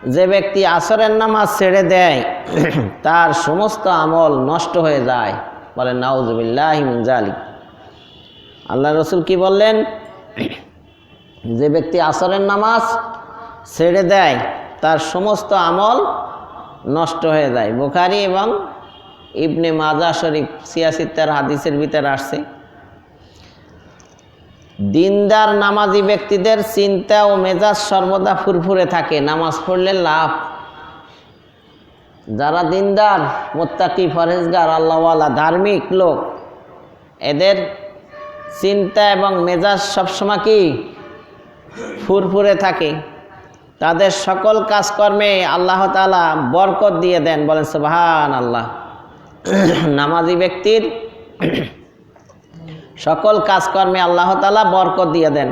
যে ব্যক্তি আসরের নামাজ ছেড়ে দেয় তার সমস্ত আমল নষ্ট হয়ে যায়। বলেন নাউজুবিল্লাহি মিন যালিক। আল্লাহ রসুল কি বললেন? যে ব্যক্তি আসরের নামাজ ছেড়ে দেয় তার সমস্ত আমল নষ্ট হয়ে যায়। বুখারী এবং ইবনে মাজাহ শরীফ 86 হাদিসের ভিতরে আসছে। দিনদার নামাজি ব্যক্তিদের চিন্তা ও মেজাজ সর্বদা ফুরফুরে থাকে, নামাজ পড়লে লাভ। যারা দিনদার, মুত্তাকি, পরহেজগার, আল্লাহওয়ালা, ধার্মিক লোক, এদের চিন্তা এবং মেজাজ সবসময় কি ফুরফুরে থাকে। তাদের সকল কাজকর্মে আল্লাহ তাআলা বরকত দিয়ে দেন। বলেন সুবহানাল্লাহ। নামাজি ব্যক্তির সকল কাজকর্মে আল্লাহ তাআলা বরকত দিয়ে দেন,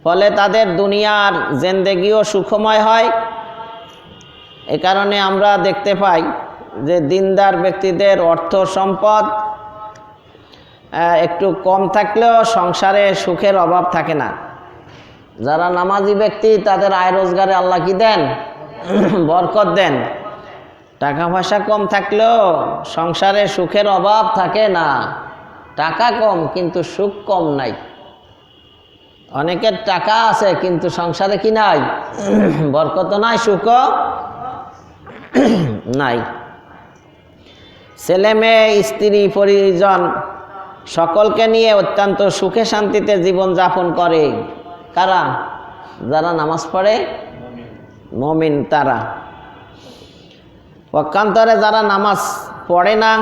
ফলে তাদের দুনিয়ার জিন্দেগিও সুখময় হয়। এ কারণে আমরা দেখতে পাই যে দিনদার ব্যক্তিদের অর্থ সম্পদ একটু কম থাকলেও সংসারে সুখের অভাব থাকে না। যারা নামাজি ব্যক্তি তাদের আয় রোজগারে আল্লাহ কি দেন? বরকত দেন। টাকা পয়সা কম থাকলেও সংসারে সুখের অভাব থাকে না। টাকা কম কিন্তু সুখ কম নাই। অনেকের টাকা আছে কিন্তু সংসারে কি নাই? বরকত নাই, সুখও নাই। ছেলে মেয়ে, স্ত্রী, পরিজন সকলকে নিয়ে অত্যন্ত সুখে শান্তিতে জীবন যাপন করে কারা? যারা নামাজ পড়ে, মুমিন তারা। পক্ষান্তরে যারা নামাজ পড়ে না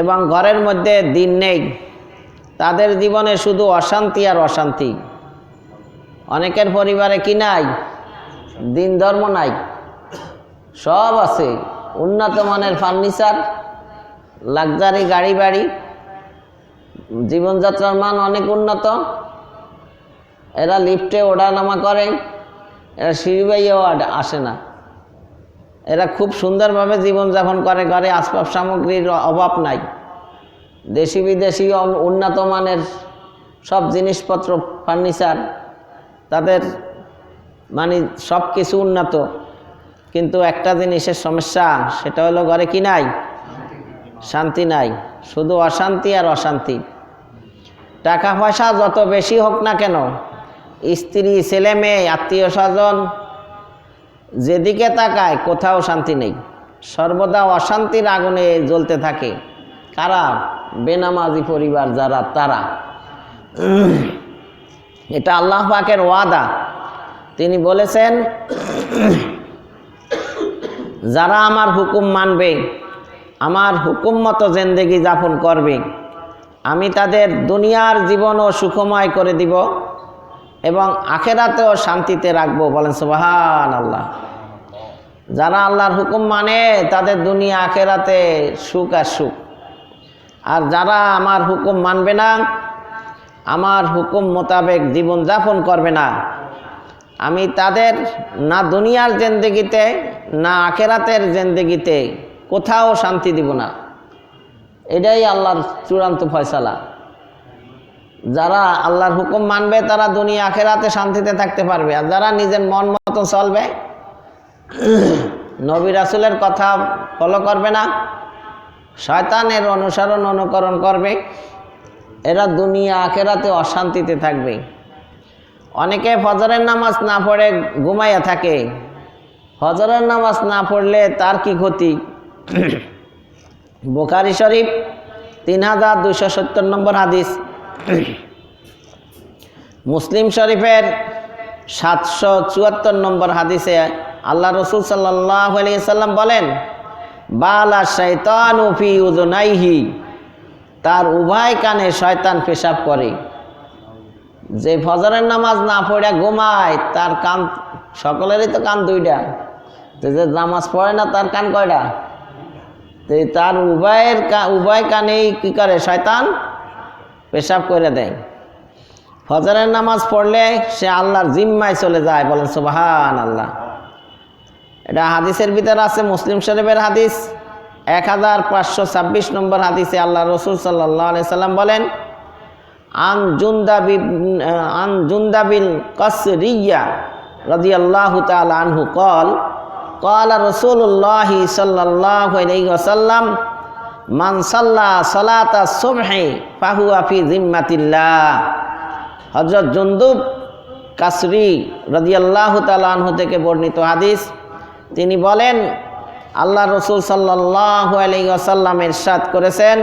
এবং ঘরের মধ্যে দিন নেই, তাদের জীবনে শুধু অশান্তি আর অশান্তি। অনেকের পরিবারে কি নাই? দিন ধর্ম নাই। সব আছে, উন্নত মানের ফার্নিচার, লাক্সারি গাড়ি বাড়ি, জীবনযাত্রার মান অনেক উন্নত। এরা লিফটে ওঠানামা করে, এরা সিঁড়ি বাইয়েও আসে না। এরা খুব সুন্দরভাবে জীবনযাপন করে, ঘরে আসবাব সামগ্রীর অভাব নাই। দেশি বিদেশি উন্নত মানের সব জিনিসপত্র, ফার্নিচার, তাদের মানে সব কিছু উন্নত। কিন্তু একটা জিনিসের সমস্যা, সেটা হলো ঘরে কি নাই? শান্তি নাই, শুধু অশান্তি আর অশান্তি। টাকা পয়সা যত বেশি হোক না কেন, স্ত্রী, ছেলে মেয়ে, আত্মীয় স্বজন যেদিকে তাকায় কোথাও শান্তি নেই। সর্বদা অশান্তির আগুনে জ্বলতে থাকে। কারা? বেনামাজি পরিবার যারা, তারা। এটা আল্লাহ পাকের ওয়াদা। তিনি বলেছেন, যারা আমার হুকুম মানবে, আমার হুকুম মতো জিন্দেগি যাপন করবে, আমি তাদের দুনিয়ার জীবনও সুখময় করে দিব এবং আখেরাতেও শান্তিতে রাখবো। বলেন সুবহানাল্লাহ। যারা আল্লাহর হুকুম মানে তাদের দুনিয়া আখেরাতে সুখ আর সুখ। আর যারা আমার হুকুম মানবে না, আমার হুকুম মোতাবেক জীবন যাপন করবে না, আমি তাদের না দুনিয়ার জিন্দেগিতে না আখেরাতের জিন্দেগিতে কোথাও শান্তি দিব না। এটাই আল্লাহর চূড়ান্ত ফয়সালা। যারা আল্লাহর হুকুম মানবে তারা দুনিয়া আখেরাতে শান্তিতে থাকতে পারবে। আর যারা নিজের মন মতো চলবে, নবী রাসূলের কথা ফলো করবে না, শয়তানের অনুসরণ অনুকরণ করবে, এরা দুনিয়া আখেরাতে অশান্তিতে থাকবে। অনেকে ফজরের নামাজ না পড়ে ঘুমাইয়া থাকে। ফজরের নামাজ না পড়লে তার কি ক্ষতি? বুখারী শরীফ 3270 নম্বর হাদিস, মুসলিম শরীফের 774 নম্বর হাদিসে আল্লাহ রসুল সাল্লাল্লাহু আলাইহি সাল্লাম বলেন, বালা শাইতানু ফি উযুনাইহি, তার উভয় কানে শয়তান পেশাব করে। যে ফজরের নামাজ না পড়ে ঘুমায় তার কান, সকলেরই তো কান দুইটা, যে নামাজ পড়ে না তার কান কয়টা? তার উভয় কানেই কি করে? শয়তান পেশাব করে দেয়। ফজরের নামাজ পড়লে সে আল্লাহর জিম্মায় চলে যায়। বলেন সুবহানাল্লাহ। এটা হাদিসের ভিতরে আছে, মুসলিম শরীফের হাদিস 1526 নম্বর হাদিসে আল্লাহ রসুল সাল্লাল্লাহু আলাইহি সাল্লাম বলেন, আন জুন্দাবিল কসরিয়া রাদিয়াল্লাহু তাআলা আনহু قال قال رسول الله صلى الله عليه وسلم من صلى صلاة الصبح فهو في ذمة الله। হযরত জুনদুব কাসরি রাদিয়াল্লাহু তাআলা আনহু থেকে বর্ণিত হাদিস, তিনি বলেন আল্লাহ রাসূল সাল্লাল্লাহু আলাইহি ওয়াসাল্লাম ইরশাদ করেছেন,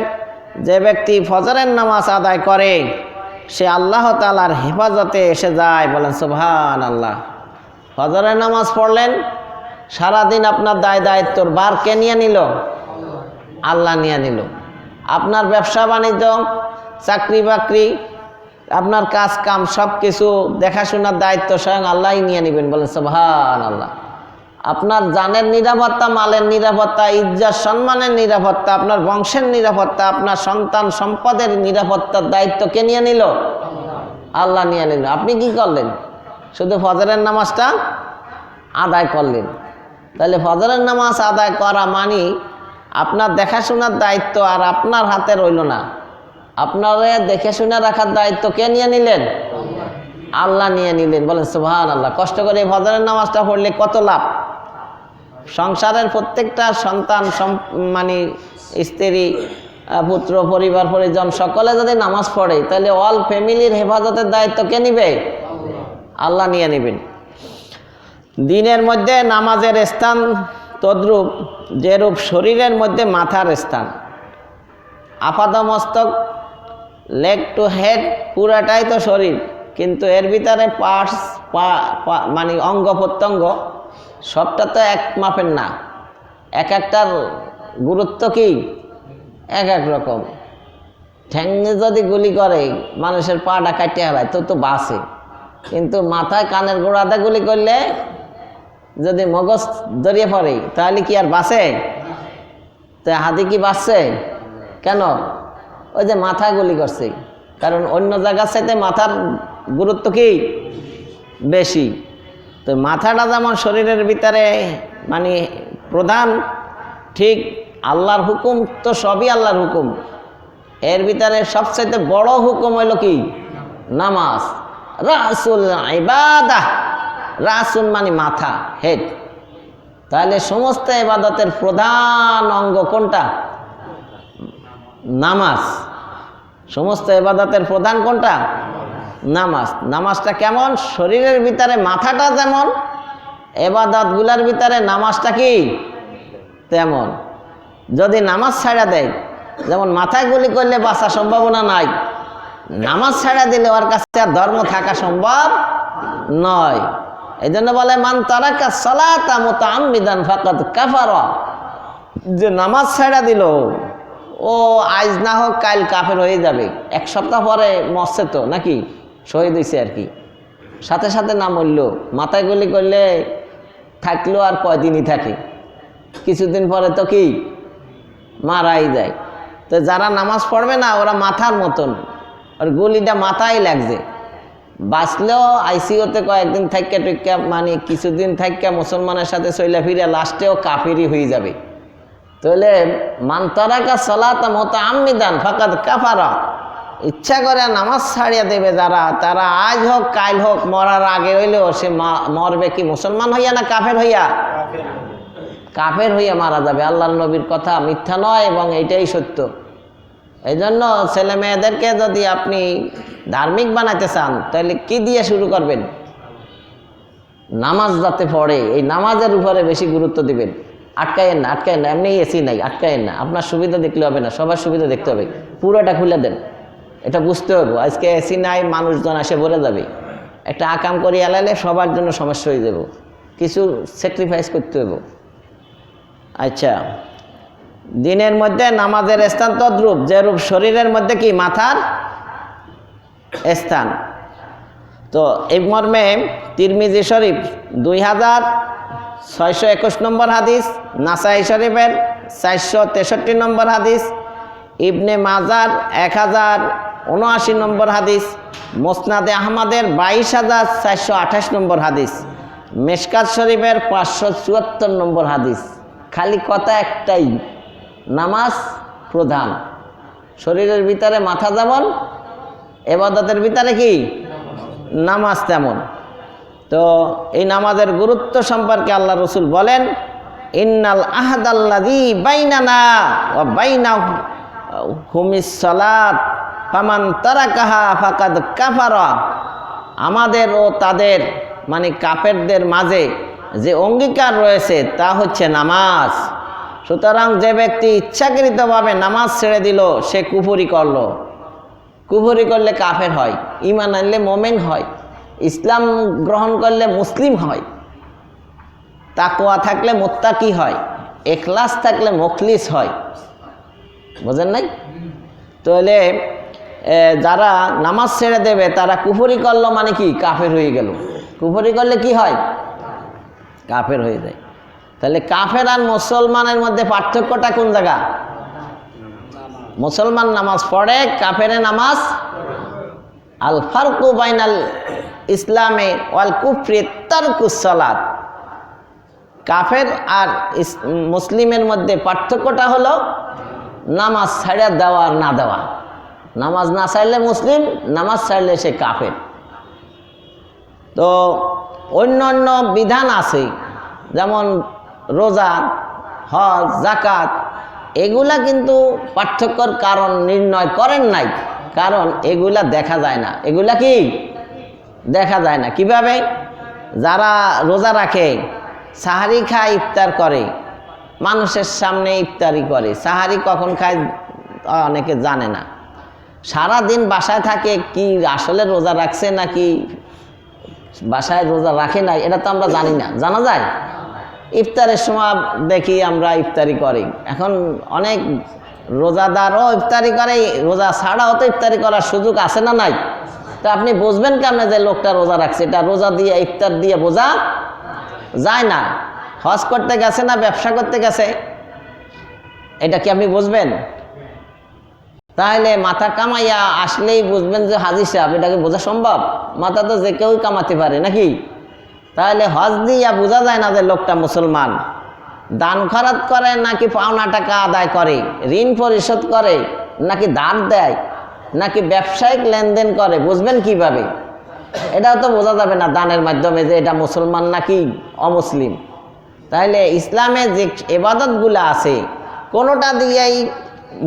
যে ব্যক্তি ফজরের নামাজ আদায় করে সে আল্লাহ তাআলার হেফাজতে এসে যায়। বলেন সুবহানাল্লাহ। ফজরের নামাজ পড়লেন, সারাদিন আপনার দায়িত্বর ভার কে নিয়ে নিল? আল্লাহ নিয়ে নিল। আপনার ব্যবসা বাণিজ্য, চাকরি বাকরি, আপনার কাজ কাম সব কিছু দেখাশোনার দায়িত্ব স্বয়ং আল্লাহই নিয়ে নেবেন। বলেন সুবহানাল্লাহ। আপনার জানের নিরাপত্তা, মালের নিরাপত্তা, ইজ্জত সম্মানের নিরাপত্তা, আপনার বংশের নিরাপত্তা, আপনার সন্তান সম্পদের নিরাপত্তার দায়িত্ব কে নিয়ে নিল? আল্লাহ নিয়ে নিল। আপনি কি করলেন? শুধু ফজরের নামাজটা আদায় করলেন। তাহলে ফজরের নামাজ আদায় করা মানে আপনার দেখাশোনার দায়িত্ব আর আপনার হাতে রইল না। আপনারে দেখে শুনে রাখার দায়িত্ব কে নিয়ে নিলেন? আল্লাহ নিয়ে নিলেন। বলেন সুবহানাল্লাহ। কষ্ট করে ফজরের নামাজটা পড়লে কত লাভ! সংসারের প্রত্যেকটা সন্তান, মানে স্ত্রী, পুত্র, পরিবার পরিজন সকলে যদি নামাজ পড়ে তাহলে অল ফ্যামিলির হেফাজতের দায়িত্ব কে নিবে? আল্লাহ নিয়ে নেবেন। দিনের মধ্যে নামাজের স্থান তদ্রূপ যেরূপ শরীরের মধ্যে মাথার স্থান। আপাদমস্তক, লেগ টু হেড পুরাটাই তো শরীর, কিন্তু এর ভিতরে পার্টস, মানে অঙ্গ প্রত্যঙ্গ সবটা তো এক মাপের না। এক একটার গুরুত্ব কি এক এক রকম। ঠ্যাংয়ে যদি গুলি করে মানুষের পাটা কাটতে হারায় তো বাঁচে, কিন্তু মাথায় কানের গোড়াতে গুলি করলে যদি মগজ দরিয়ে পড়ে তাহলে কি আর বাঁচে? তো হাতি কি বাঁচছে? কেন? ওই যে মাথায় গুলি করছে, কারণ অন্য জায়গার সাথে মাথার গুরুত্ব কি বেশি। তো মাথাটা যেমন শরীরের ভিতরে মানে প্রধান, ঠিক আল্লাহর হুকুম তো সবই আল্লাহর হুকুম, এর ভিতরে সবচাইতে বড় হুকুম হইল কি? নামাজ। রাসুল ইবাদাহ, রাসুল মানে মাথা, হেড। তাহলে সমস্ত ইবাদতের প্রধান অঙ্গ কোনটা? নামাজ। সমস্ত ইবাদতের প্রধান কোনটা? নামাজ। নামাজটা কেমন? শরীরের ভিতরে মাথাটা যেমন, ইবাদতগুলোর ভিতরে নামাজটা কি তেমন। যদি নামাজ ছাড়া দেয়, যেমন মাথায় গুলি করলে বাঁচা সম্ভাবনা নাই, নামাজ ছাড়া দিলে ওর কাছে আর ধর্ম থাকা সম্ভব নয়। এই জন্য বলে মান তারাকা সালাতা মুতাআম্মিদান ফাকাদ কাফারা। যে নামাজ ছাড়া দিল ও আজ না হোক কাল কাফের হয়ে যাবে। এক সপ্তাহ পরে মরছে তো নাকি, শহীদ হয়েছে আর কি, সাথে সাথে না মরল। মাথায় গুলি করলে থাকলেও আর কয়দিনই থাকে, কিছুদিন পরে তো কি মারাই যায়। তো যারা নামাজ পড়বে না ওরা মাথার মতন, আর গুলিটা মাথায় লাগছে, বাঁচলেও আইসিওতে কয়েকদিন থাইকা টুইকা, মানে কিছুদিন থাইকা মুসলমানের সাথে চইলা ফিরে লাস্টেও কাফিরই হয়ে যাবে। তাহলে মান তারাকা সালাতা মুতাআম্মিদান ফাকাদ কাফারা। ইচ্ছা করে নামাজ ছাড়িয়ে দেবে যারা, তারা আজ হোক কাল হোক মরার আগে হইলেও সে মরবে কি মুসলমান হইয়া না কাফের হইয়া? কাফের হইয়া মারা যাবে। আল্লাহর নবীর কথা মিথ্যা নয় এবং এইটাই সত্য। এই জন্য ছেলে মেয়েদেরকে যদি আপনি ধার্মিক বানাতে চান তাহলে কি দিয়ে শুরু করবেন? নামাজ যাতে পড়ে, এই নামাজের উপরে বেশি গুরুত্ব দিবেন। আটকায়েন না, আটকায়েন না, এমনি এসি নাই, আটকায়েন না। আপনার সুবিধা দেখলে হবে না, সবার সুবিধা দেখতে হবে। পুরোটা খুলে দেন, এটা বুঝতে হবে। আজকে এসি নাই, মানুষজন এসে ভরে যাবে। একটা আকাম করি এলাইলে সবার জন্য সমস্যা হয়ে যাব, কিছু স্যাক্রিফাইস করতে হবে। আচ্ছা, দিনের মধ্যে নামাজের স্থান তদ্রূপ যেরূপ শরীরের মধ্যে কি মাথার স্থান। তো এই মর্মে তিরমিজি শরীফ 2621 নম্বর হাদিস, নাসাই শরীফের 463 নম্বর হাদিস, ইবনে মাজার 1079 নম্বর হাদিস, মুসনাদে আহমদের 22428 নম্বর হাদিস, মেশকাত শরীফের 574 নম্বর হাদিস। খালি কথা একটাই, নামাজ প্রধান। শরীরের ভিতরে মাথা যেমন, ইবাদতের ভিতরে কি নামাজ তেমন। তো এই নামাজের গুরুত্ব সম্পর্কে আল্লাহ রসুল বলেন, ইন্নাল আহদাল্লাযী বাইনানা ওয়া বাইনাহুমিস সালাত ফামান তারাকাহা ফাকাদ কাফারা। আমাদের ও তাদের মানে কাফেরদের মাঝে যে অঙ্গীকার রয়েছে তা হচ্ছে নামাজ। সুতরাং যে ব্যক্তি ইচ্ছাকৃতভাবে নামাজ ছেড়ে দিল সে কুফরি করলো। কুফরি করলে কাফের হয়, ঈমান আনলে মুমিন হয়, ইসলাম গ্রহণ করলে মুসলিম হয়, তাকওয়া থাকলে মুত্তাকি হয়, ইখলাস থাকলে মুখলিস হয়। বুঝেন নাই? তাহলে যারা নামাজ ছেড়ে দেবে তারা কুফরি করলো মানে কি? কাফের হয়ে গেল। কুফরি করলে কি হয়? কাফের হয়ে যায়। তাহলে কাফের আর মুসলমানের মধ্যে পার্থক্যটা কোন জায়গা? মুসলমান নামাজ পড়ে, কাফেরে নামাজ। আল ফারকু বাইনাল ইসলামে ওয়াল কুফরি তারকুস সালাত। কাফের আর মুসলিমের মধ্যে পার্থক্যটা হলো নামাজ ছাড়া দেওয়া আর না দেওয়া। নামাজ না ছাড়লে মুসলিম, নামাজ ছাড়লে সে কাফের। তো অন্য অন্য বিধান আছে, যেমন রোজা, হজ, যাকাত, এগুলা কিন্তু পার্থক্যর কারণ নির্ণয় করেন নাই, কারণ এগুলা দেখা যায় না। এগুলা কি দেখা যায় না? কিভাবে? যারা রোজা রাখে, সাহারি খায়, ইফতার করে, মানুষের সামনে ইফতারি করে। সাহারি কখন খায় অনেকে জানে না। সারা দিন বাসায় থাকে, কি আসলে রোজা রাখছে নাকি বাসায় রোজা রাখে নাই এটা তো আমরা জানি না। জানা যায় ইফতারের সময় দেখি আমরা ইফতারি করি। এখন অনেক রোজাদারও ইফতারি করে, রোজা ছাড়াও তো ইফতারি করার সুযোগ আছে না নাই? তো আপনি বুঝবেন কেমনে যে লোকটা রোজা রাখছে? এটা রোজা দিয়ে ইফতার দিয়ে বোঝা যায় না। হজ করতে গেছে না ব্যবসা করতে গেছে, এটা কি আপনি বুঝবেন? তাহলে মাথা কামাইয়া আসলেই বুঝবেন যে হাজি সাহেব, এটা কি বোঝা সম্ভব? মাথা তো যে কেউই কামাতে পারে নাকি? তাহলে হজ দিয়া বোঝা যায় না যে লোকটা মুসলমান। দান খরাত করে নাকি পাওনা টাকা আদায় করে, ঋণ পরিশোধ করে নাকি ধার দেয় নাকি ব্যবসায়িক লেনদেন করে, বুঝবেন কিভাবে? এটাও তো বোঝা যাবে না দানের মাধ্যমে যে এটা মুসলমান নাকি অমুসলিম। তাহলে ইসলামে যে ইবাদতগুলো আছে কোনোটা দিয়েই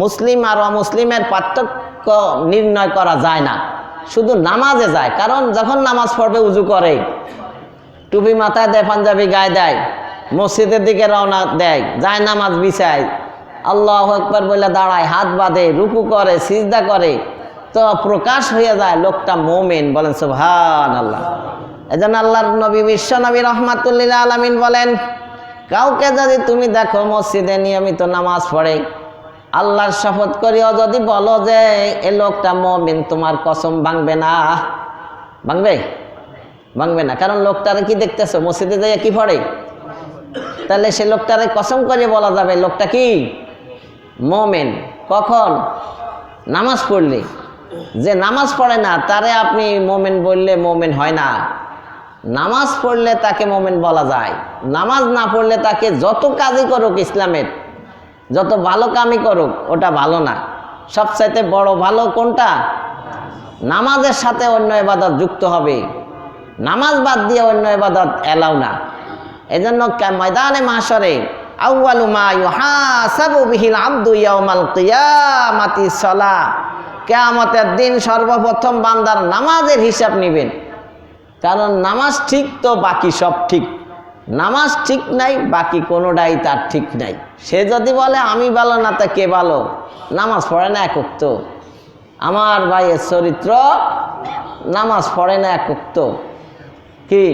মুসলিম আর অমুসলিমের পার্থক্য নির্ণয় করা যায় না, শুধু নামাজে যায়। কারণ যখন নামাজ পড়বে উজু করে, টুপি মাথায় দেয়, পাঞ্জাবি গায়ে দেয়, মসজিদের দিকে রওনা দেয়, যায় নামাজ বিছায়, আল্লাহু আকবার বলে দাঁড়ায়, হাত বাঁধে, রুকু করে, সিজদা করে, তো প্রকাশ হয়ে যায় লোকটা মুমিন। বলেন সুবহানাল্লাহ। এজন্য আল্লাহর নবী বিশ্ব নবী রাহমাতুল লিল আলামিন বলেন, কাউকে যদি তুমি দেখো মসজিদে নিয়মিত নামাজ পড়ে, আল্লাহর শপথ করিও যদি বলো যে এ লোকটা মুমিন, তোমার কসম ভাঙবে না। ভাঙবে? ভাঙবে না। কারণ লোকটারে কি দেখতেছো? মসজিদে যাইয়া কি পড়ে? তাহলে সে লোকটারে কসম করে বলা যাবে লোকটা কি মুমিন। কখন? নামাজ পড়লে। যে নামাজ পড়ে না তারে আপনি মুমিন বললে মুমিন হয় না। নামাজ পড়লে তাকে মুমিন বলা যায়। নামাজ না পড়লে তাকে যত কাজই করুক ইসলামের, যত ভালো কামই করুক, ওটা ভালো না। সবচাইতে বড় ভালো কোনটা? নামাজের সাথে অন্য ইবাদত যুক্ত হবে। নামাজ বাদ দিয়ে অন্য ইবাদত এলাও না। এজন্য ময়দানে মাহশরে আউয়ালু মা ইউহাসাবু বিহিল আবদু ইয়াউমাল কিয়ামাতি সালাহ। কিয়ামতের দিন সর্বপ্রথম বান্দার নামাজের হিসাব নেবেন। কারণ নামাজ ঠিক তো বাকি সব ঠিক, নামাজ ঠিক নাই বাকি কোনোটাই তার ঠিক নাই। সে যদি বলে আমি ভালো না তা কে ভালো? নামাজ পড়ে না একক তো। আমার ভাইয়ের চরিত্র নামাজ পড়ে না একক তো কি?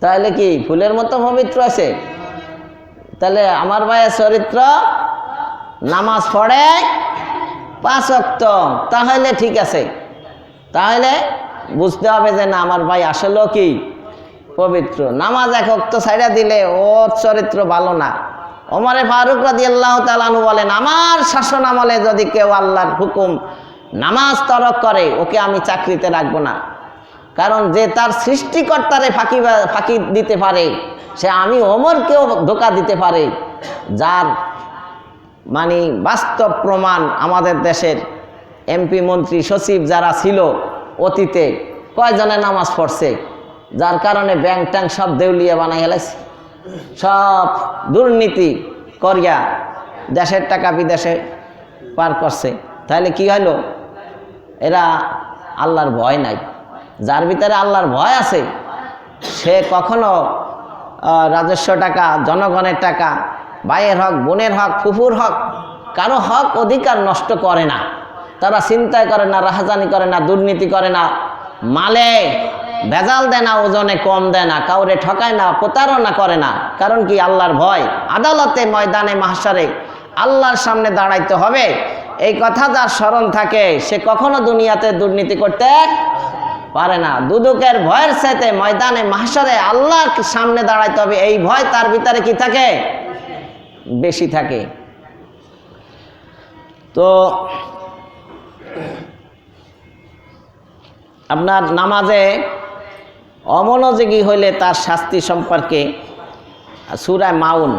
তাহলে কি ফুলের মতো পবিত্র আছে? তাহলে আমার ভাইয়ের চরিত্র নামাজ পড়ে 5 ওয়াক্ত, তাহলে ঠিক আছে। তাহলে বুঝতে হবে যে না আমার ভাই আসলেও কি পবিত্র। নামাজ 1 ওয়াক্ত ছাইড়া দিলে ওর চরিত্র ভালো না। ওমরে ফারুক রাদিয়াল্লাহু তাআলা আনহু বলেন, আমার শাসন আমলে যদি কেউ আল্লাহর হুকুম নামাজ তরক করে ওকে আমি চাকরিতে রাখবো না। কারণ যে তার সৃষ্টিকর্তারে ফাঁকি দিতে পারে সে আমি ওমরকেও ধোঁকা দিতে পারে। যার মানে বাস্তব প্রমাণ আমাদের দেশের এমপি, মন্ত্রী, সচিব যারা ছিল অতীতে কয়জনে নামাজ পড়ছে? যার কারণে ব্যাংক ট্যাঙ্ক সব দেউলিয়া বানাই হেলাইছে, সব দুর্নীতি করিয়া দেশের টাকা বিদেশে পার করছে। তাহলে কি হলো? এরা আল্লাহর ভয় নাই। যার ভিতরে আল্লাহর ভয় আছে সে কখনো রাজস্ব টাকা, জনগণের টাকা, ভাইয়ের হক, বোনের হক, ফুফুর হক, কারো হক অধিকার নষ্ট করে না। তারা চিন্তাই করে না, রাহাজানি করে না, দুর্নীতি করে না, মালে ভেজাল দেয় না, ওজনে কম দেয় না, কাউরে ঠকায় না, প্রতারণা করে না। কারণ কি? আল্লাহর ভয়। আদালতে, ময়দানে, মাহশারে আল্লাহর সামনে দাঁড়াইতে হবে, এই কথা যার স্মরণ থাকে সে কখনো দুনিয়াতে দুর্নীতি করতে পারে না। দুদকের ভয়ের সাথে ময়দানে মাহশারে আল্লাহর সামনে দাঁড়াইতে হবে, এই ভয় তার ভিতরে কি থাকে? বেশি থাকে। তো আপনার নামাজে অমনোযোগী হইলে তার শাস্তি সম্পর্কে সূরা মাউন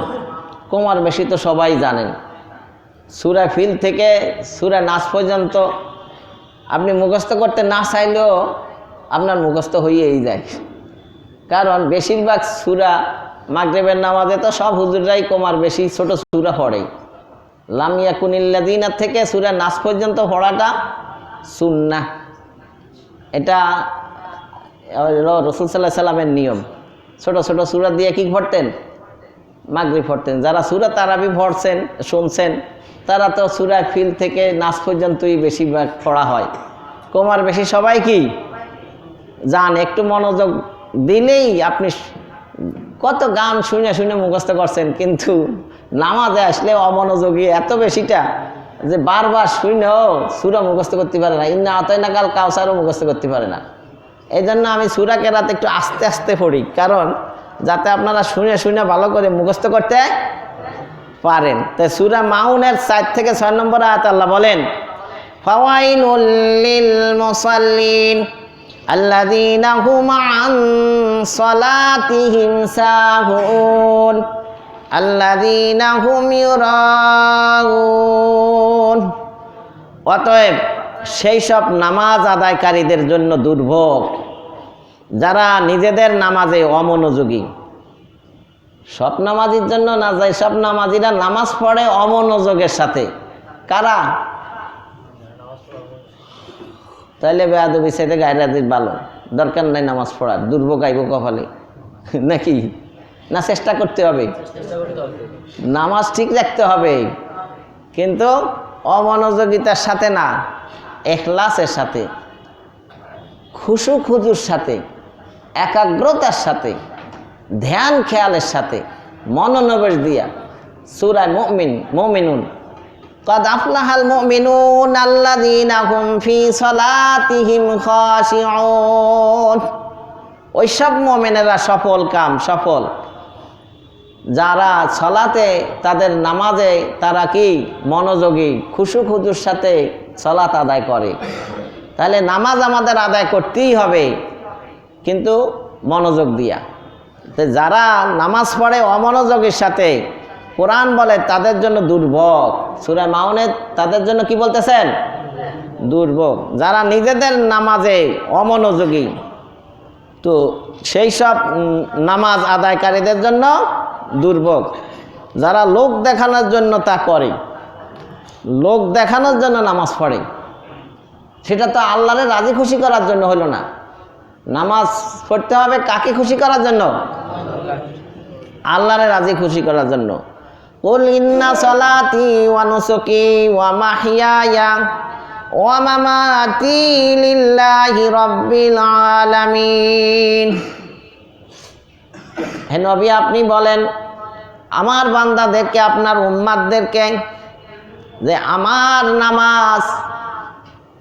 কমার বেশি তো সবাই জানেন। সূরা ফিল থেকে সূরা নাস পর্যন্ত আপনি মুখস্থ করতে না চাইলেও আপনার মুখস্থ হয়েই যায়। কারণ বেশিরভাগ সূরা মাগরিবের নামাজে তো সব হুজুররাই কমার বেশি ছোট সূরা পড়ে। লাম ইয়াকুনিল্লাযিনা থেকে সূরা নাস পর্যন্ত পড়াটা সুন্নাহ। এটা রাসূল সাল্লাল্লাহু আলাইহি সাল্লামের নিয়ম। ছোট ছোট সূরা দিয়ে কি পড়তেন? মাগরিব পড়তেন। যারা সূরা তারাবি পড়ছেন, শুনছেন, তারা তো সূরা ফিল থেকে নাস পর্যন্তই বেশিরভাগ পড়া হয়। কমার বেশি সবাই কি জান, একটু মনোযোগ দিলেই আপনি কত গান শুনে শুনে মুখস্থ করছেন, কিন্তু নামাজে আসলে অমনোযোগী এত বেশিটা যে বারবার শুনেও সূরা মুখস্থ করতে পারে না। ইন্না আতাইনাকাল কাউসারও মুখস্থ করতে পারে না। এই জন্য আমি সূরা কেরাত একটু আস্তে আস্তে পড়ি, কারণ যাতে আপনারা শুনে শুনে ভালো করে মুখস্থ করতে পারেন। তাই সূরা মাউনের 4 থেকে 6 নম্বর আয়াত আল্লাহ বলেন, ফাওয়াইলুল লিল মুসাল্লিন আল্লাযীনা হুম আন সালাতিহিম সাহুন আল্লাযীনা হুম ইউরাউন। অতএব সেই সব নামাজ আদায়কারীদের জন্য দুর্ভোগ যারা নিজেদের নামাজে অমনোযোগী। সব নামাজির জন্য না যায়, সব নামাজিরা নামাজ পড়ে অমনোযোগের সাথে। কারা? তাইলে বেয়াদবি সাইতে গায়রাজির ভালো, দরকার নাই নামাজ পড়ার, দুর্ভোগ আইব কপালে নাকি? না চেষ্টা করতে হবে, নামাজ ঠিক রাখতে হবে, কিন্তু অমনোযোগিতার সাথে না, ইখলাসের সাথে, খুশু খুজুর সাথে, একাগ্রতার সাথে, ধ্যান খেয়ালের সাথে, মনোনিবেশ দিয়া। সূরা মুমিনুন, قد أفلح المؤمنون الذين هم في صلاتهم خاشعون। ওই সব মুমিনেরা সফল কাম, সফল যারা সালাতে, তাদের নামাজে তারা কি মনোযোগী, খুশু খুজুর সাথে সালাত আদায় করে। তাহলে নামাজ আমাদের আদায় করতেই হবে, কিন্তু মনোযোগ দিয়া। যারা নামাজ পড়ে অমনোযোগের সাথে, কোরআন বলে তাদের জন্য দুর্ভোগ। সূরা মাউনে তাদের জন্য কি বলতেছেন? দুর্ভোগ। যারা নিজেদের নামাজে অমনোযোগী, তো সেই সব নামাজ আদায়কারীদের জন্য দুর্ভোগ। যারা লোক দেখানোর জন্য তা করে, লোক দেখানোর জন্য নামাজ পড়ে, সেটা তো আল্লাহরে রাজি খুশি করার জন্য হলো না। নামাজ পড়তে হবে কাকে খুশি করার জন্য? আল্লাহরে রাজি খুশি করার জন্য। কুল ইন্না সালাতি ওয়া নুসুকি ওয়া মাহইয়ায়া ওয়া মামাতি লিল্লাহি রাব্বিল আলামিন। হে নবী, আপনি বলেন আমার বান্দাদেরকে, আপনার উম্মাতদেরকে, যে আমার নামাজ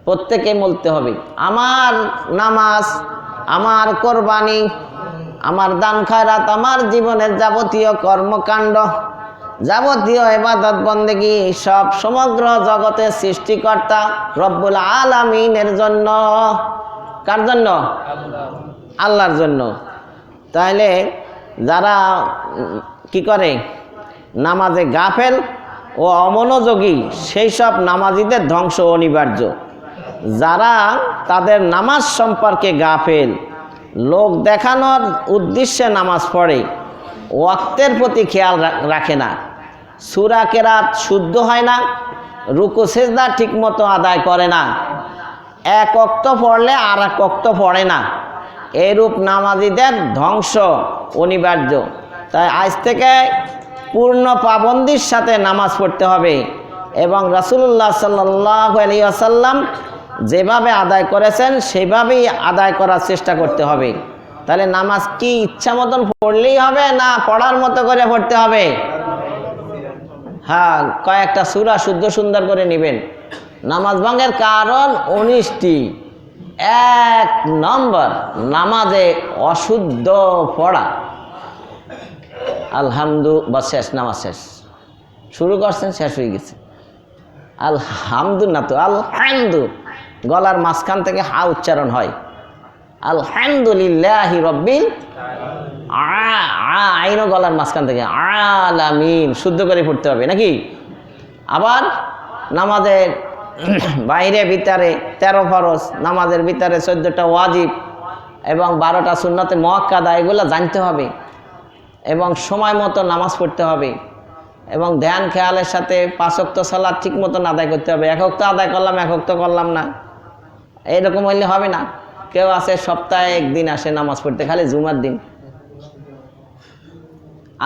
প্রত্যেকে বলতে হবে। আমার নামাজ, আমার কোরবানি, আমার দান খায়রাত, আমার জীবনের যাবতীয় কর্মকাণ্ড, যাবতীয় ইবাদত বন্দেগী সব সমগ্র জগতের সৃষ্টিকর্তা রব্বুল আলামিনের জন্য। কার জন্য? আল্লাহর জন্য। তাহলে যারা কি করে? নামাজে গাফেল ও অমনোযোগী, সেই সব নামাজিদের ধ্বংস অনিবার্য। যারা তাদের নামাজ সম্পর্কে গাফেল, লোক দেখানোর উদ্দেশ্যে নামাজ পড়ে, ওয়াক্তের প্রতি খেয়াল রাখে না, সূরা কেরাত শুদ্ধ হয় না, রুকু সিজদা ঠিকমতো আদায় করে না, এক ওয়াক্ত পড়লে আর এক ওয়াক্ত পড়ে না, এরূপ নামাজীদের ধ্বংস অনিবার্য। তাই আজ থেকে পূর্ণ পাবন্দির সাথে নামাজ পড়তে হবে এবং রাসূলুল্লাহ সাল্লাল্লাহু আলাইহি ওয়াসাল্লাম যেভাবে আদায় করেছেন সেভাবেই আদায় করার চেষ্টা করতে হবে। তাহলে নামাজ কি ইচ্ছা মতন পড়লেই হবে না পড়ার মতো করে পড়তে হবে? হ্যাঁ, কয়েকটা সূরা শুদ্ধ সুন্দর করে নেবেন। নামাজ ভঙ্গের কারণ 19টি। 1 নম্বর, নামাজে অশুদ্ধ পড়া। আলহামদু বা শেষ, নামাজ শেষ, শুরু করছেন শেষ হয়ে গেছে। আলহামদু না তো আলহামদু, গলার মাঝখান থেকে হা উচ্চারণ হয়। আলহামদুলিল্লাহি রব্বিল আইনও গলার মাঝখান থেকে আলামিন, শুদ্ধ করে পড়তে হবে নাকি? আবার নামাজের বাইরে ভিতরে 13 ফরজ, নামাজের ভিতরে 14টা ওয়াজিব এবং 12টা সুন্নতে মুআক্কাদা, এগুলো জানতে হবে এবং সময় মতো নামাজ পড়তে হবে এবং ধ্যান খেয়ালের সাথে 5 ওয়াক্ত সালাত ঠিক মতন আদায় করতে হবে। 1 ওয়াক্ত আদায় করলাম, 1 ওয়াক্ত করলাম না, এইরকম হইলে হবে না। কেউ আছে সপ্তাহে 1 দিন আসে নামাজ পড়তে, খালি জুমার দিন।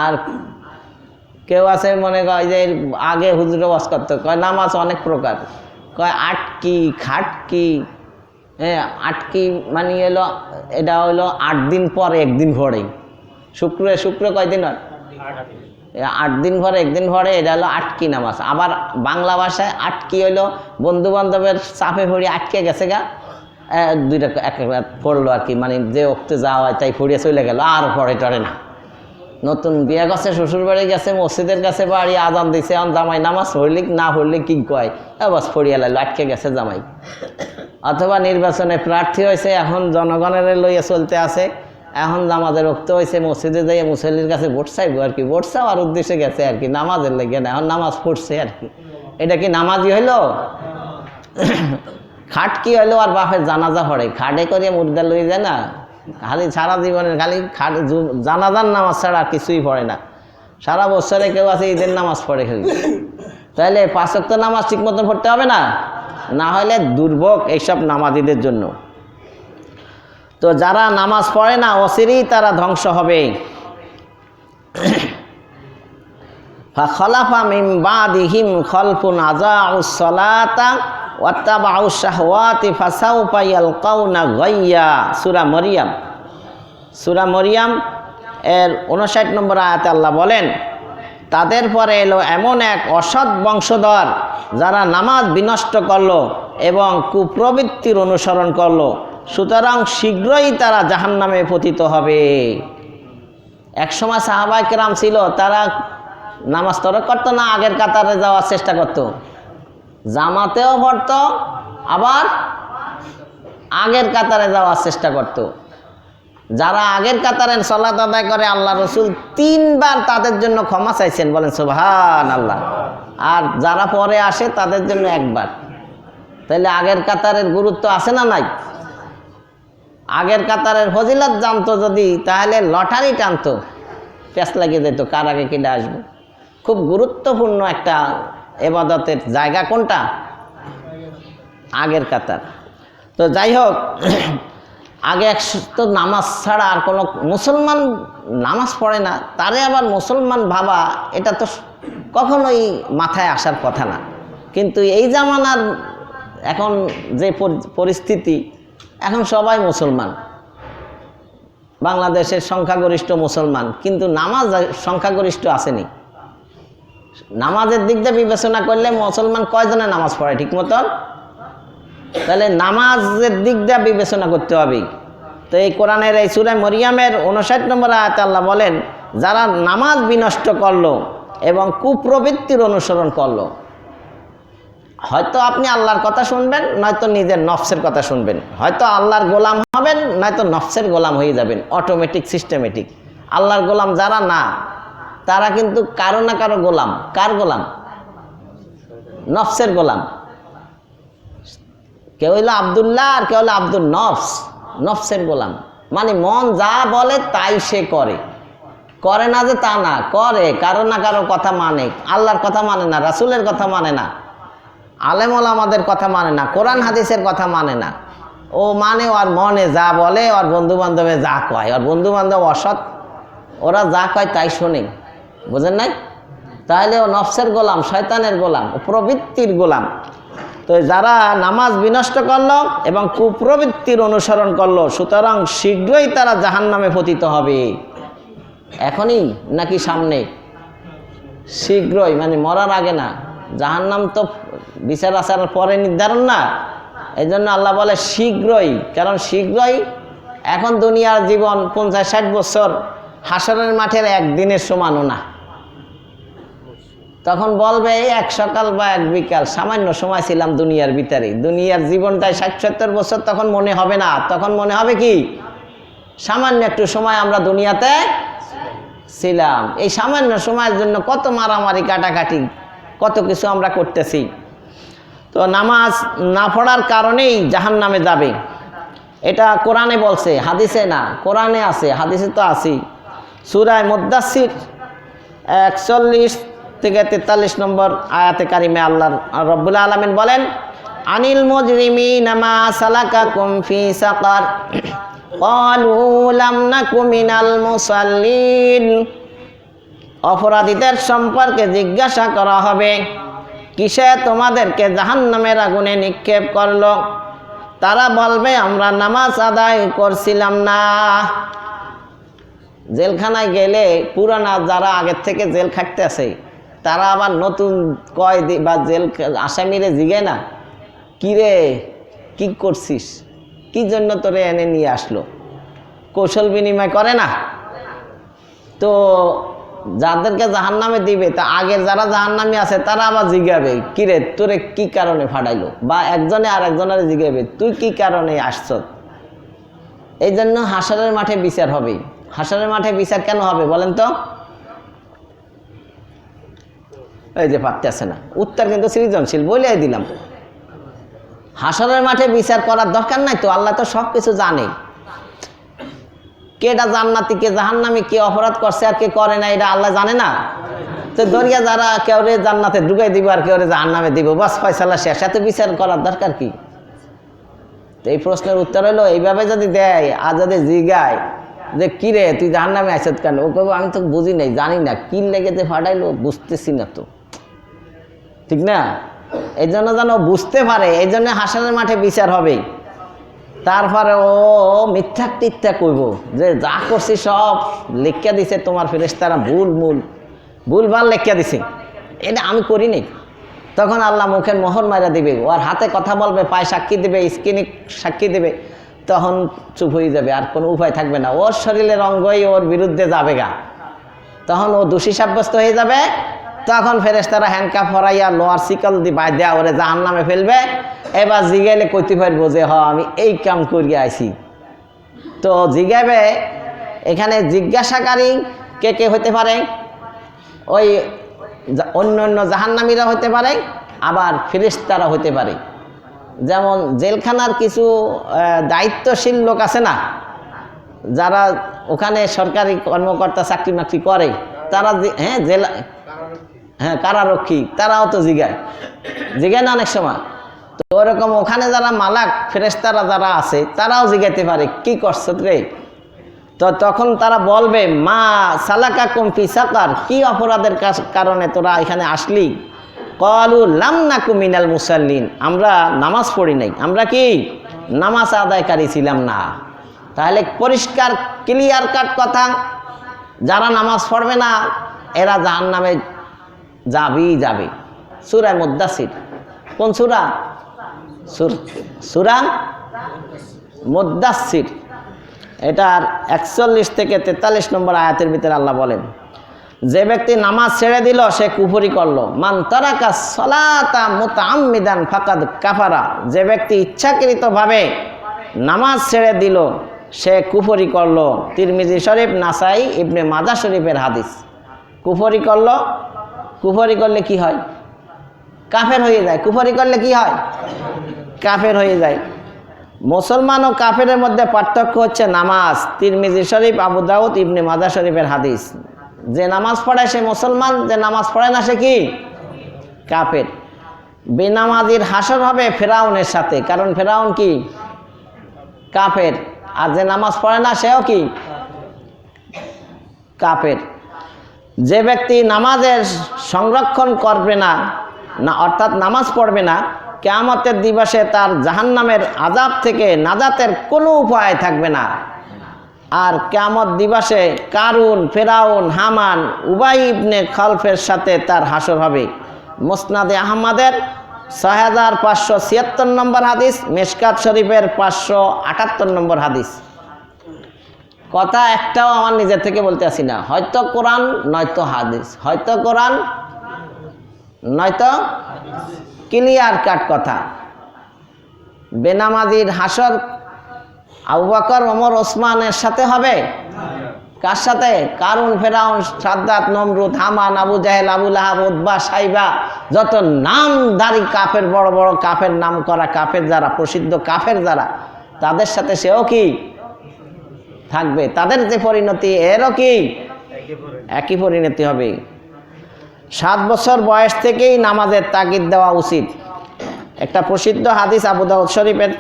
আর কেউ আছে মনে কয় যে আগে হুজুরে ওয়াজ করতে, কয় নামাজ অনেক প্রকার, কয় আটকি খাটকি। হ্যাঁ, আটকি মানে হলো, এটা হলো 8 দিন পর 1 দিন পরে। শুক্র কয়দিন হয়? 8 দিন পরে 1 দিন পরে, এটা হলো আটকি নামাজ। আবার বাংলা ভাষায় আটকি হলো বন্ধু বান্ধবের চাপে পড়ে আটকে গেছে গা, 2 রাকাত 1 রাকাত পড়লো আর কি, মানে যে ওক্তে যাওয়া হয় তাই পড়িয়ে চলে গেল, আর পড়ে টরে না। নতুন বিয়ে গেছে, শ্বশুর বাড়ি গেছে, মসজিদের কাছে বাড়ি, আজান দিছে, এখন জামাই নামাজ পড়লি না পড়লে কি কয়, বাস পড়িয়া লাগলো, আটকে গেছে জামাই। অথবা নির্বাচনে প্রার্থী হয়েছে, এখন জনগণের লইয়া চলতে আছে, এখন নামাজের রক্ত হয়েছে, মসজিদে যাইয়া মুসল্লির কাছে ভোট চাইবো আর কি, ভোট চাওয়ার উদ্দেশ্যে গেছে আর কি, নামাজের লেগে না, এখন নামাজ পড়ছে আর কি। এটা কি নামাজই হইলো? খাট কি হইলো? আর বাপের জানাজা পড়ে, খাটে করিয়া মুর্দা লই যায় না, খালি সারা জীবনের খালি খাট জানাজার নামাজ ছাড়া আর কিছুই পড়ে না। সারা বছরে কেউ আছে ঈদের নামাজ পড়ে খালি। তাহলে 5 ওয়াক্ত নামাজ ঠিক মতন পড়তে হবে না, না হলে দুর্ভোগ এইসব নামাজীদের জন্য। তো যারা নামাজ পড়ে না অচিরেই তারা ধ্বংস হবে। ফাখলাফা মিন বাদিহিম খলফুন আযাউস সালাতা ওয়াত্তাবাউশ শাহওয়াতি ফাসাউফা ইয়ালকাউনা গাইয়া। সূরা মরিয়ম এর 59 নম্বর আয়াতে আল্লাহ বলেন, তাদের পরে এলো এমন এক অসৎ বংশধর যারা নামাজ বিনষ্ট করলো এবং কুপ্রবৃত্তির অনুসরণ করলো, সুতরাং শীঘ্রই তারা জাহান্নামে পতিত হবে। একসময় সাহাবায়ে কেরাম ছিল, তারা নামাজ তরক করতো না, আগের কাতারে যাওয়ার চেষ্টা করত, জামাতেও পড়তো, আবার আগের কাতারে যাওয়ার চেষ্টা করত। যারা আগের কাতারে সালাত আদায় করে, আল্লাহ রসুল 3 বার তাদের জন্য ক্ষমা চাইছেন, বলেন সুবহানাল্লাহ। আর যারা পরে আসে তাদের জন্য 1 বার। তাহলে আগের কাতারের গুরুত্ব আছে না নাই? আগের কাতারের ফজিলত জানতো যদি, তাহলে লটারি টানতো, প্যাঁচ লাগিয়ে যেত কার আগে কেটে আসবে। খুব গুরুত্বপূর্ণ একটা ইবাদতের জায়গা কোনটা? আগের কাতার। তো যাই হোক, আগে তো নামাজ ছাড়া আর কোনো মুসলমান নামাজ পড়ে না, তারে আবার মুসলমান ভাবা, এটা তো কখনোই মাথায় আসার কথা না। কিন্তু এই জামানার এখন যে পরিস্থিতি, এখন সবাই মুসলমান, বাংলাদেশের সংখ্যাগরিষ্ঠ মুসলমান, কিন্তু নামাজ সংখ্যাগরিষ্ঠ আসেনি। নামাজের দিক দিয়ে বিবেচনা করলে মুসলমান কয়জনে নামাজ পড়ে ঠিক মতন? তাহলে নামাজের দিক দিয়ে বিবেচনা করতে হবে। তো এই কোরআনের এই সূরা মরিয়মের 59 নম্বর আয়াতে আল্লাহ বলেন, যারা নামাজ বিনষ্ট করলো এবং কুপ্রবৃত্তির অনুসরণ করলো। হয়তো আপনি আল্লাহর কথা শুনবেন, নয়তো নিজের নফসের কথা শুনবেন। হয়তো আল্লাহর গোলাম হবেন, নয়তো নফসের গোলাম হয়ে যাবেন, অটোমেটিক সিস্টেমেটিক। আল্লাহর গোলাম যারা না, তারা কিন্তু কারো না কারো গোলাম। কার গোলাম? নফসের গোলাম। কেউ হইল আব্দুল্লাহ আর কেউ হলো আব্দুল নফস, নফসের গোলাম। মানে মন যা বলে তাই সে করে, করে না যে তা না, করে কারো না কারো কথা মানে, আল্লাহর কথা মানে না, রাসূলের কথা মানে না, আলেম ওলামাদের কথা মানে না, কোরআন হাদিসের কথা মানে না। ও মানে ওর মনে যা বলে, ওর বন্ধু বান্ধবে যা কয়, ওর বন্ধু বান্ধব অসৎ, ওরা যা কয় তাই শোনে, বুঝেন নাই? তাহলে ও নফসের গোলাম, শয়তানের গোলাম, ও প্রবৃত্তির গোলাম। তো যারা নামাজ বিনষ্ট করলো এবং কুপ্রবৃত্তির অনুসরণ করলো, সুতরাং শীঘ্রই তারা জাহান্নামে পতিত হবে। এখনই নাকি সামনে? শীঘ্রই, মানে মরার আগে না। জাহান্নাম তো বিচার আচারের পরে নির্ধারণ না, এই জন্য আল্লাহ বলে শীঘ্রই। কারণ শীঘ্রই, এখন দুনিয়ার জীবন 50-60 বছর হাসরের মাঠের একদিনের সমানও না। তখন বলবে এই এক সকাল বা এক বিকাল, সামান্য সময় ছিলাম দুনিয়ার ভিতরে, দুনিয়ার জীবনটাই 60-70 বছর তখন মনে হবে না। তখন মনে হবে কি, সামান্য একটু সময় আমরা দুনিয়াতে ছিলাম। এই সামান্য সময়ের জন্য কত মারামারি কাটাকাটি, কত কিছু আমরা করতেছি। তো নামাজ না পড়ার কারণেই জাহান্নামে যাবে, এটা কোরআনে বলছে, হাদিসে না। কোরআনে আছে, হাদিসে তো আছেই। সূরা মুদ্দাসসির 41 থেকে 43 নম্বর আয়াতে কারিমে আল্লাহ রব্বুল আলামিন বলেন, আনিল মুজরিমিনা মা সালাকাকুম ফি সাকার ক্বালু লাম নাকু মিনাল মুসাল্লিন। অপরাধীদের সম্পর্কে জিজ্ঞাসা করা হবে, কিসে তোমাদেরকে জাহান্নামের আগুনে নিক্ষেপ করলো? তারা বলবে, আমরা নামাজ আদায় করছিলাম না। জেলখানায় গেলে পুরানা যারা আগের থেকে জেল খাটতে আছে, তারা আবার নতুন কয়েদি বা জেল আসামিরে জিগে না, কিরে কি করছিস, কি জন্য তোরে এনে নিয়ে আসলো, কৌশল বিনিময় করে না? তো যাদেরকে জাহান্নামে দিবে, তা আগের যারা জাহান্নামী আছে তারা আবার জিগাবে, কিরে তোরে কি কারণে ফাটাইলো, বা একজনে আর একজনের জিগাবে তুই কি কারণে আসছ। এই জন্য হাসরের মাঠে বিচার হবে। হাসরের মাঠে বিচার কেন হবে বলেন তো? এই যে পারতেছে না উত্তর, কিন্তু সৃজনশীল বলেই দিলাম। হাসরের মাঠে বিচার করার দরকার নাই তো, আল্লাহ তো সব কিছু জানে। কেটা জান্নাতি, কে জাহান্নামী, কে অপরাধ করছে আর কে করে না, এটা আল্লাহ জানে না? তো দরিয়া যারা কেউ রে জান্নাতে ঢুকাই দিব আর কেউ রে জাহান্নামে দিব, বাস ফয়সালা শেষ, এত বিচার করার দরকার কি? তো এই প্রশ্নের উত্তর হলো, এইভাবে যদি দেয় আর যদি জিগায় যে কিরে তুই জাহান্নামে আইছত কেন, ও কইব আমি তো বুঝি নাই, জানি না কি লেগে যে ফাটাইলো, বুঝতেছি না তো, ঠিক না? এই জন্য যেন বুঝতে পারে, এই জন্য হাসরের মাঠে বিচার হবে। তারপরে ও মিথ্যা টিথ্যা কইব যে যা করছি সব লেখিয়া দিছে তোমার ফেরেশতারা, ভুলভাল লেখিয়া দিছে, এটা আমি করি নাই। তখন আল্লাহ মুখের মোহর মারা দিবে, ওর হাতে কথা বলবে, পায়ে সাক্ষী দেবে, স্কিনে সাক্ষী দেবে, তখন চুপ হয়ে যাবে, আর কোনো উপায় থাকবে না, ওর শরীরের অঙ্গই ওর বিরুদ্ধে যাবে গা, তখন ও দোষী সাব্যস্ত হয়ে যাবে। তখন ফেরেশতারা হ্যান্ডকাপ হরাইয়া লোয়ার শিকল দিয়ে বাই দেয়া ওরে জাহান্নামে ফেলবে। এবার জিগাইলে কইতে পারবো যে আমি এই কাম করিয়া আইছি। তো জিগাইবে, এখানে জিজ্ঞাসাকারী কে কে হতে পারে? ওই অন্য অন্য জাহান্নামীরা হতে পারে, আবার ফেরেশতারা হতে পারে। যেমন জেলখানার কিছু দায়িত্বশীল লোক আছে না, যারা ওখানে সরকারি কর্মকর্তা চাকরি মাকরি করে, তারা জেলা কারারক্ষী, তারাও তো জিগায় না অনেক সময়। তো ওরকম ওখানে যারা মালাক ফেরেশতারা যারা আছে, তারাও জিগাইতে পারে কি করছ রে। তো তখন তারা বলবে, মা সালাকাকুম ফি সাকার, কি অপরাধের কারণে তোরা এখানে আসলি? ক্বালু লাম নাকু মিনাল মুসাল্লিন, আমরা নামাজ পড়ি নাই, আমরা কি নামাজ আদায়কারী ছিলাম না। তাহলে পরিষ্কার ক্লিয়ার কাট কথা, যারা নামাজ পড়বে না এরা জাহান্নামে যাবে। সূরা মুদ্দাসির, কোন সূরা? সূরা মুদ্দাসির, এটার 41 থেকে 43 নম্বর আয়াতের ভিতরে আল্লাহ বলেন, যে ব্যক্তি নামাজ ছেড়ে দিল সে কুফরি করলো। মান তারাকা সালাতা মুতাআম্মিদান ফাকাদ কাফারা, যে ব্যক্তি ইচ্ছাকৃতভাবে নামাজ ছেড়ে দিল সে কুফরি করলো। তিরমিজি শরীফ, নাসাই, ইবনে মাজাহ শরীফের হাদিস। কুফরি করলো, কুফরি করলে কি হয়? কাফের হয়ে যায়। কুফরি করলে কি হয়? কাফের হয়ে যায়। মুসলমান ও কাফেরের মধ্যে পার্থক্য হচ্ছে নামাজ। তিরমিজি শরীফ, আবু দাউদ, ইবনে মাজাহ শরীফের হাদিস। যে নামাজ পড়ে সে মুসলমান, যে নামাজ পড়ে না সে কি? কাফের। বেনামাজির হাসর হবে ফেরাউনের সাথে, কারণ ফেরাউন কি? কাফের। আর যে নামাজ পড়ে না সেও কি? কাফের। যে ব্যক্তি নামাজের সংরক্ষণ করবে না, অর্থাৎ নামাজ পড়বে না, কিয়ামতের দিবসে তার জাহান্নামের আযাব থেকে নাজাতের কোনো উপায় থাকবে না। আর কিয়ামত দিবসে কারুন, ফেরাউন, হামান, উবাই ইবনে খালফের সাথে তার হাসর হবে। মুসনাদে আহমদের 6576 নম্বর হাদিস, মিশকাত শরীফের 578 নম্বর হাদিস। কথা একটাও আমার নিজের থেকে বলতে আসি না, হয়তো কোরআন নয়তো হাদিস, হয়তো কোরআন নয়তো ক্লিয়ার কাট কথা। বেনামাজির হাসর আবু বকর, ওমর, ওসমানের সাথে হবে। কার সাথে? কারুন, ফেরাউন, সাদ্দাত, নমরুদ, হামান, আবু জাহেল, আবু লাহাব, উতবা, সাইবা, যত নামধারী কাফের, বড় বড় কাফের, নাম করা কাফের যারা, প্রসিদ্ধ কাফের যারা, তাদের সাথে সেও কি থাকবে। তাদের যে পরিণতি, এরও কি একই পরিণতি হবে। 7 বছর বয়স থেকেই নামাজের তাগিদ দেওয়া উচিত। একটা প্রসিদ্ধ হাদিস আবু দাউদ শরীফের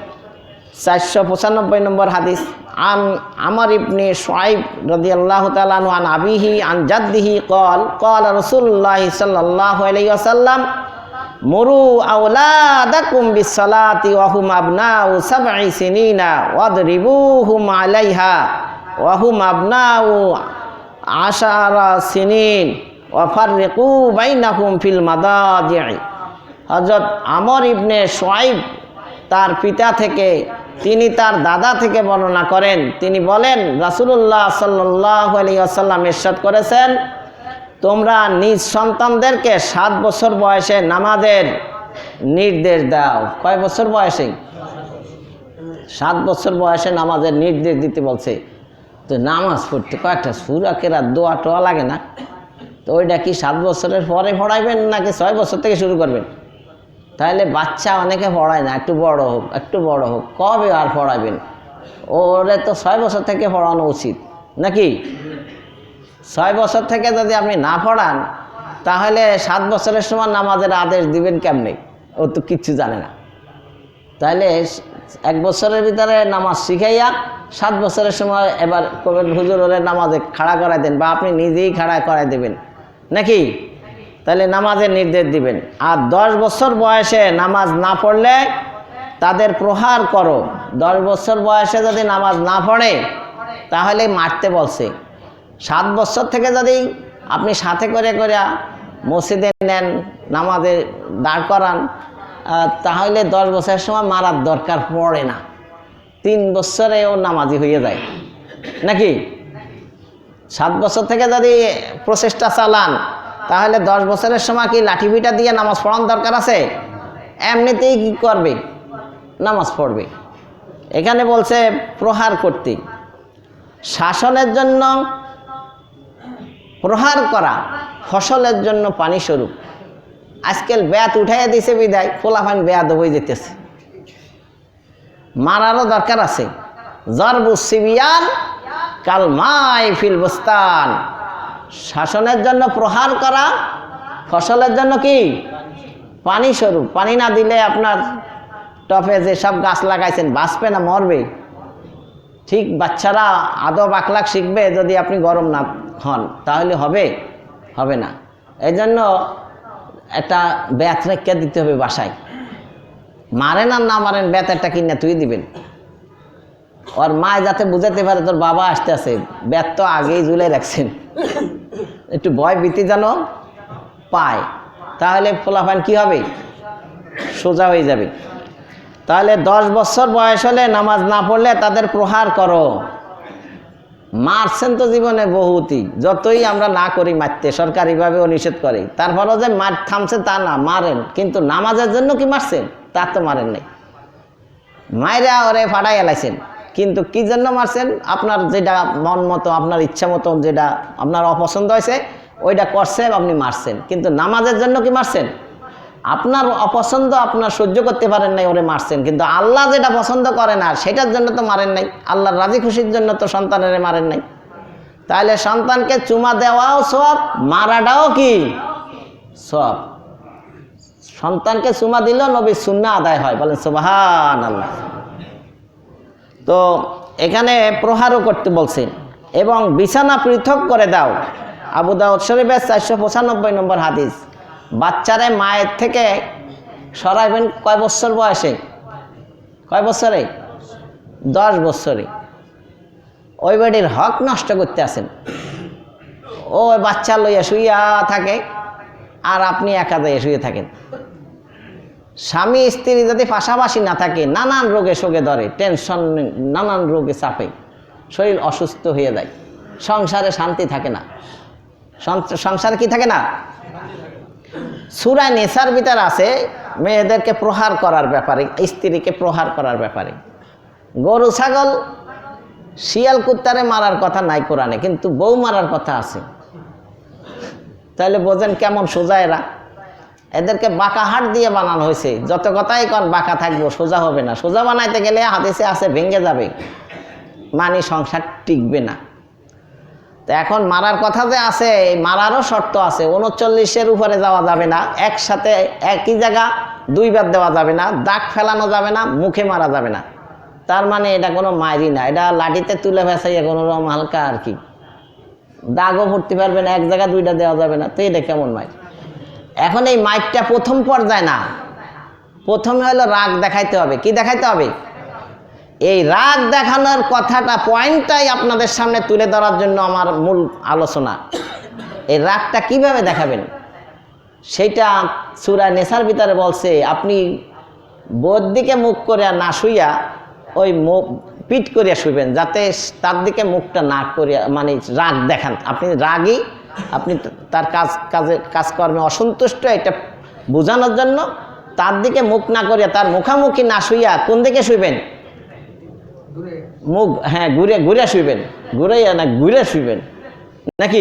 495 নম্বর হাদিস। আন আমর ইবনে শুআইব রাদিয়াল্লাহু তাআলা আনহু আন আবিহি আন জাদ্দিহি ক্বাল ক্বালা রাসূলুল্লাহ সাল্লাল্লাহু আলাইহি ওয়াসাল্লাম মুরু আওলাদাকুম বিসসালাতি ওয়া হুম আবনাউ সাবঈ সিনিনা ওয়াদরিবুহুম আলাইহা ওয়া হুম আবনাউ 10 সিনিন ওয়া ফাররিকু বাইনাহুম ফিল মাদাজি'i। হযরত আমর ইবনে শুআইব তার পিতা থেকে, তিনি তার দাদা থেকে বর্ণনা করেন। তিনি বলেন, রাসূলুল্লাহ সাল্লাল্লাহু আলাইহি ওয়াসাল্লাম ইরশাদ করেছেন, তোমরা নিজ সন্তানদেরকে 7 বছর বয়সে নামাজের নির্দেশ দাও। কয় বছর বয়সে? 7 বছর বয়সে নামাজের নির্দেশ দিতে বলছে। তো নামাজ পড়তে কয়েকটা সূরা, কেরাত, দোয়া টোয়া লাগে না? তো ওইটা কি 7 বছরের পরে পড়াইবেন নাকি 6 বছর থেকে শুরু করবেন? তাহলে বাচ্চা অনেকে পড়ায় না, একটু বড় হোক, একটু বড় হোক, কবে আর পড়াবেন? ওরে তো 6 বছর থেকে পড়ানো উচিত নাকি? 6 বছর থেকে যদি আপনি না পড়ান, তাহলে 7 বছরের সময় নামাজের আদেশ দিবেন কেমনে? ও তো কিচ্ছু জানে না। তাহলে 1 বছরের ভিতরে নামাজ শিখাইয়া 7 বছরের সময় এবার কবেন হুজুর ওরে নামাজে খাড়া করাই দেন, বা আপনি নিজেই খাড়া করাই দেবেন নাকি? তাহলে নামাজের নির্দেশ দিবেন। আর 10 বছর বয়সে নামাজ না পড়লে তাদের প্রহার করো। 10 বছর বয়সে যদি নামাজ না পড়ে তাহলে মারতে বলছে। 7 বছর থেকে যদি আপনি সাথে করে করে মসজিদে নেন, নামাজে দাঁড় করান, তাহলে 10 বছরের সময় মারার দরকার পড়ে না। 3 বছরে ও নামাজি হয়ে যায় নাকি? 7 বছর থেকে যদি প্রচেষ্টা চালান, তাহলে 10 বছরের সময় কি লাঠি পিটা দিয়ে নামাজ পড়ানোর দরকার আছে? এমনিতেই কি করবে? নামাজ পড়বে। এখানে বলছে প্রহার করতে। শাসনের জন্য প্রহার করা ফসলের জন্য পানি স্বরূপ। আজকাল ব্যাত উঠাইয়া দিছে বিদায় পোলাপান বেয়াদ হয়ে যেতেছে। মারারও দরকার আছে। জরবুস সিবিয়ান কাল মাই ফিল বুস্তান। শাসনের জন্য প্রহার করা ফসলের জন্য কি? পানি স্বরূপ। পানি না দিলে আপনার টপে যে সব গাছ লাগাইছেন বাঁচবে না মরবে? ঠিক বাচ্চারা আদব আখলাক শিখবে যদি আপনি গরম না হন, তাহলে হবে? হবে না। এই জন্য একটা ব্যাত রেখে দিতে হবে বাসায়। মারেন আর না মারেন, ব্যাত একটা কিনে তুই দিবেন। ওর মায় যাতে বুঝাতে পারে তোর বাবা আসতে আছে, ব্যাত তো আগেই ঝুলে রাখছেন, একটু ভয় ভীতি যেন পায়, তাহলে পোলাপান কি হবে? সোজা হয়ে যাবে। তাহলে 10 বছর বয়স হলে নামাজ না পড়লে তাদের প্রহার করো। মারছেন তো জীবনে বহুতই, যতই আমরা না করি মারতে, সরকারিভাবেও নিষেধ করে, তারপরও যে মার থামছে তা না, মারেন। কিন্তু নামাজের জন্য কি মারছেন? তা তো মারেন নাই, মায়েরা ওরে ফাটাই এলাইছেন। কিন্তু কি জন্য মারছেন? আপনার যেটা মন মতো, আপনার ইচ্ছা মতো, যেটা আপনার অপছন্দ হয়েছে ওইটা করছেন, আপনি মারছেন। কিন্তু নামাজের জন্য কি মারছেন? আপনার অপছন্দ আপনার সহ্য করতে পারেন নাই, ওরে মারছেন, কিন্তু আল্লাহ যেটা পছন্দ করে না সেটার জন্য তো মারেন নাই, আল্লাহর রাজি খুশির জন্য তো সন্তানের মারেন নাই। তাহলে সন্তানকে চুমা দেওয়াও সওয়াব, মারাটাও কি সওয়াব। সন্তানকে চুমা দিলেও নবীর সুন্নাহ আদায় হয়, বলেন সুবহানাল্লাহ। তো এখানে প্রহারও করতে বলছেন, এবং বিছানা পৃথক করে দাও। আবু দাউদ শরীফের 495 নম্বর হাদিস। বাচ্চারে মায়ের থেকে সরাইবেন কয় বছর বয়সে? কয় বছরে? 10 বছরে। ওই বেডির হক নষ্ট করতে আসেন। ওই বাচ্চা লইয়া শুইয়া থাকে আর আপনি একা দিয়ে শুয়ে থাকেন। স্বামী স্ত্রী যদি পাশাপাশি না থাকে, নানান রোগে শোকে ধরে, টেনশন, নানান রোগে চাপে, শরীর অসুস্থ হয়ে যায়, সংসারে শান্তি থাকে না। সংসারে কি থাকে না? সূরা নিসার ভিতর আছে মেয়েদেরকে প্রহার করার ব্যাপারে, স্ত্রীকে প্রহার করার ব্যাপারে। গরু ছাগল শিয়াল কুত্তারে মারার কথা নাই কোরআনে, কিন্তু বউ মারার কথা আছে। তাহলে বোঝেন কেমন সোজা এরা। এদেরকে বাঁকা হাট দিয়ে বানানো হয়েছে। যত কথাই কন বাঁকা থাকবো, সোজা হবে না। সোজা বানাইতে গেলে হাদিসে আছে ভেঙে যাবে, মানে সংসার টিকবে না। তো এখন মারার কথা যে আছে, এই মারারও শর্ত আছে। 39-এর উপরে যাওয়া যাবে না, একসাথে একই জায়গা দুইবার দেওয়া যাবে না, দাগ ফেলানো যাবে না, মুখে মারা যাবে না। তার মানে এটা কোনো মাইরি না, এটা লাঠিতে তুলে ভেসাইয়া কোনো রকম হালকা আর কি, দাগও ভরতে পারবে না, এক জায়গা দুইটা দেওয়া যাবে না। তো এটা কেমন মাইর? এখন এই মাইরটা প্রথম পর্যায়ে না, প্রথমে হলো রাগ দেখাইতে হবে। কি দেখাইতে হবে? এই রাগ দেখানোর কথাটা, পয়েন্টটাই আপনাদের সামনে তুলে ধরার জন্য আমার মূল আলোচনা। এই রাগটা কিভাবে দেখাবেন সেইটা সূরা নিসার ভিতরে বলছে। আপনি বউর দিকে মুখ করে না শুইয়া ওই পিঠ করিয়া শুইবেন, যাতে তার দিকে মুখটা না করিয়া, মানে রাগ দেখান। আপনি রাগী, আপনি তার কাজকর্মে অসন্তুষ্ট, এটা বোঝানোর জন্য তার দিকে মুখ না করিয়া, তার মুখামুখি না শুইয়া কোন দিকে শুইবেন? মুখ, হ্যাঁ, ঘুরে ঘুরে শুইবেন। ঘুরে না ঘুরে শুইবেন নাকি?